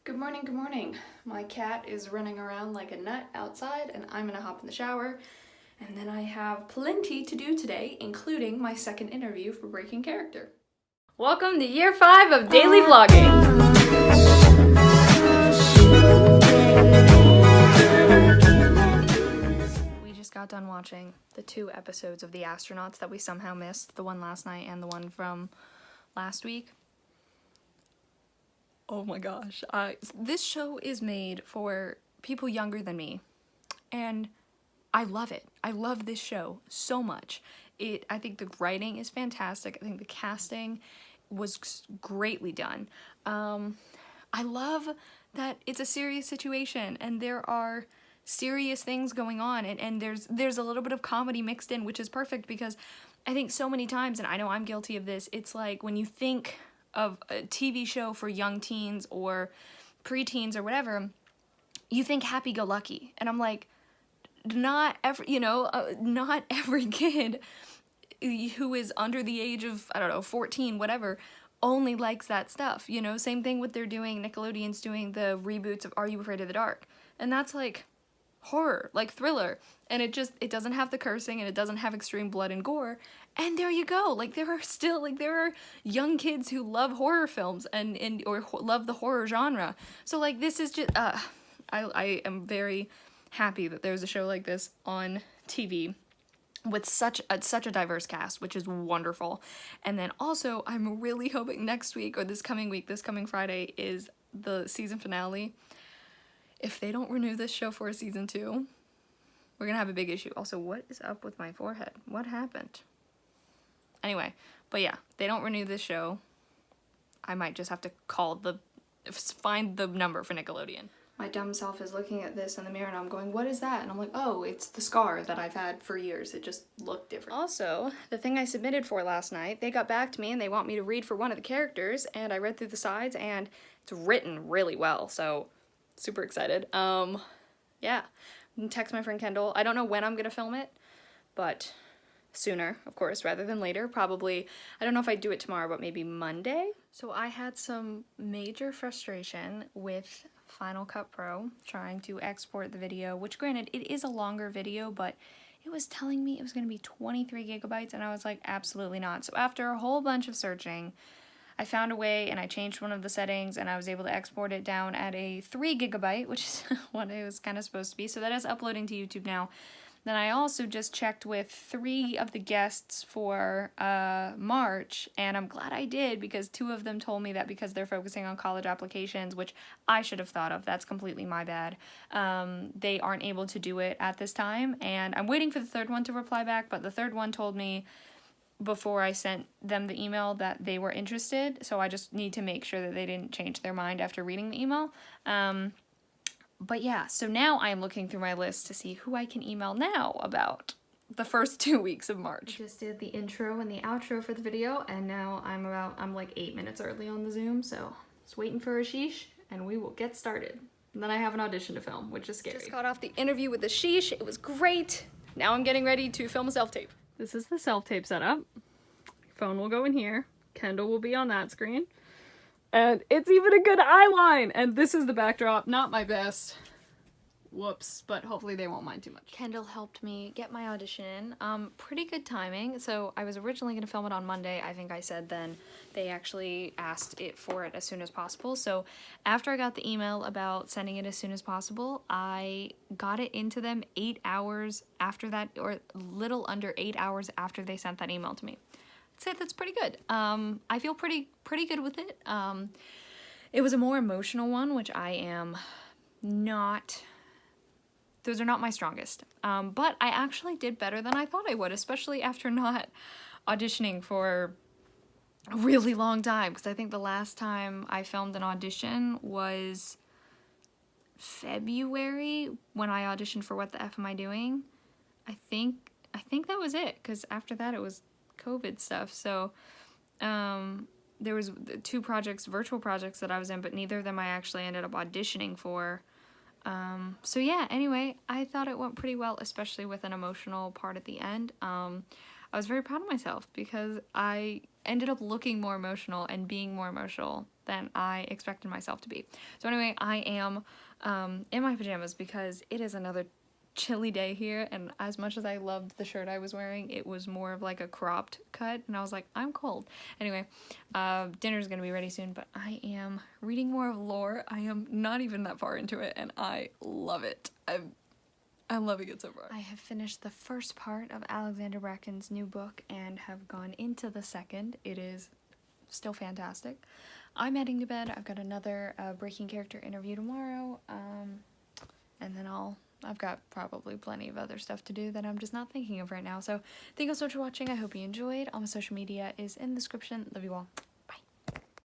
Good morning, good morning. My cat is running around like a nut outside and I'm gonna hop in the shower. And then I have plenty to do today, including my second interview for Breaking Character. Welcome to year 5 of daily vlogging. We just got done watching the 2 episodes of The Astronauts that we somehow missed, the one last night and the one from last week. Oh my gosh. This show is made for people younger than me, and I love it. I love this show so much. I think the writing is fantastic. I think the casting was greatly done. I love that it's a serious situation and there are serious things going on, and there's a little bit of comedy mixed in, which is perfect because I think so many times, and I know I'm guilty of this, it's like when you think of a TV show for young teens or preteens or whatever, you think happy-go-lucky. And I'm like, not every kid who is under the age of, 14, whatever, only likes that stuff, Same thing with Nickelodeon's doing the reboots of Are You Afraid of the Dark? And that's like horror, like thriller, and it doesn't have the cursing and it doesn't have extreme blood and gore, and there you go. There are young kids who love horror films or love the horror genre. So this is just I am very happy that there's a show like this on TV with such a diverse cast, which is wonderful. And then also I'm really hoping next week or this coming Friday is the season finale. If they don't renew this show for a season 2, we're gonna have a big issue. Also, what is up with my forehead? What happened? Anyway, but yeah, they don't renew this show, I might just have to find the number for Nickelodeon. My dumb self is looking at this in the mirror and I'm going, what is that? And I'm like, oh, it's the scar that I've had for years. It just looked different. Also, the thing I submitted for last night, they got back to me and they want me to read for one of the characters, and I read through the sides and it's written really well, so super excited. Yeah. Text my friend Kendall. I don't know when I'm gonna film it, but sooner, of course, rather than later. Probably, I don't know if I'd do it tomorrow, but maybe Monday. So I had some major frustration with Final Cut Pro trying to export the video, which granted, it is a longer video, but it was telling me it was gonna be 23 gigabytes, and I was like, absolutely not. So after a whole bunch of searching, I found a way and I changed one of the settings and I was able to export it down at a 3 gigabyte, which is what it was kind of supposed to be. So that is uploading to YouTube now. Then I also just checked with 3 of the guests for March, and I'm glad I did because 2 of them told me that because they're focusing on college applications, which I should have thought of, that's completely my bad, they aren't able to do it at this time. And I'm waiting for the 3rd one to reply back, but the 3rd one told me before I sent them the email that they were interested, so I just need to make sure that they didn't change their mind after reading the email. But yeah, so now I'm looking through my list to see who I can email now about the first 2 weeks of March. I just did the intro and the outro for the video, and now I'm like 8 minutes early on the Zoom, so just waiting for Ashish, and we will get started. And then I have an audition to film, which is scary. Just got off the interview with Ashish. It was great. Now I'm getting ready to film a self-tape. This is the self-tape setup. Phone will go in here. Kendall will be on that screen. And it's even a good eye line! And this is the backdrop. Not my best. Whoops. But hopefully they won't mind too much. Kendall helped me get my audition in. Pretty good timing. So I was originally going to film it on Monday. I think I said then. They actually asked for it as soon as possible. So after I got the email about sending it as soon as possible, I got it into them 8 hours after that, or little under 8 hours after they sent that email to me. I'd say that's pretty good. I feel pretty good with it. It was a more emotional one, which I am not... Those are not my strongest. But I actually did better than I thought I would, especially after not auditioning for a really long time, because I think the last time I filmed an audition was February when I auditioned for What the F Am I Doing? I think that was it, because after that it was COVID stuff. So there was 2 virtual projects that I was in, but neither of them I actually ended up auditioning for. So yeah, anyway, I thought it went pretty well, especially with an emotional part at the end. I was very proud of myself because I ended up looking more emotional and being more emotional than I expected myself to be. So anyway, I am in my pajamas because it is another chilly day here, and as much as I loved the shirt I was wearing, it was more of like a cropped cut, and I was like, I'm cold. Anyway, dinner's gonna be ready soon, but I am reading more of lore. I am not even that far into it, and I love it. I'm loving it so far. I have finished the first part of Alexander Bracken's new book and have gone into the second. It is still fantastic. I'm heading to bed. I've got another breaking character interview tomorrow, and then I've got probably plenty of other stuff to do that I'm just not thinking of right now. So thank you so much for watching. I hope you enjoyed. All my social media is in the description. Love you all.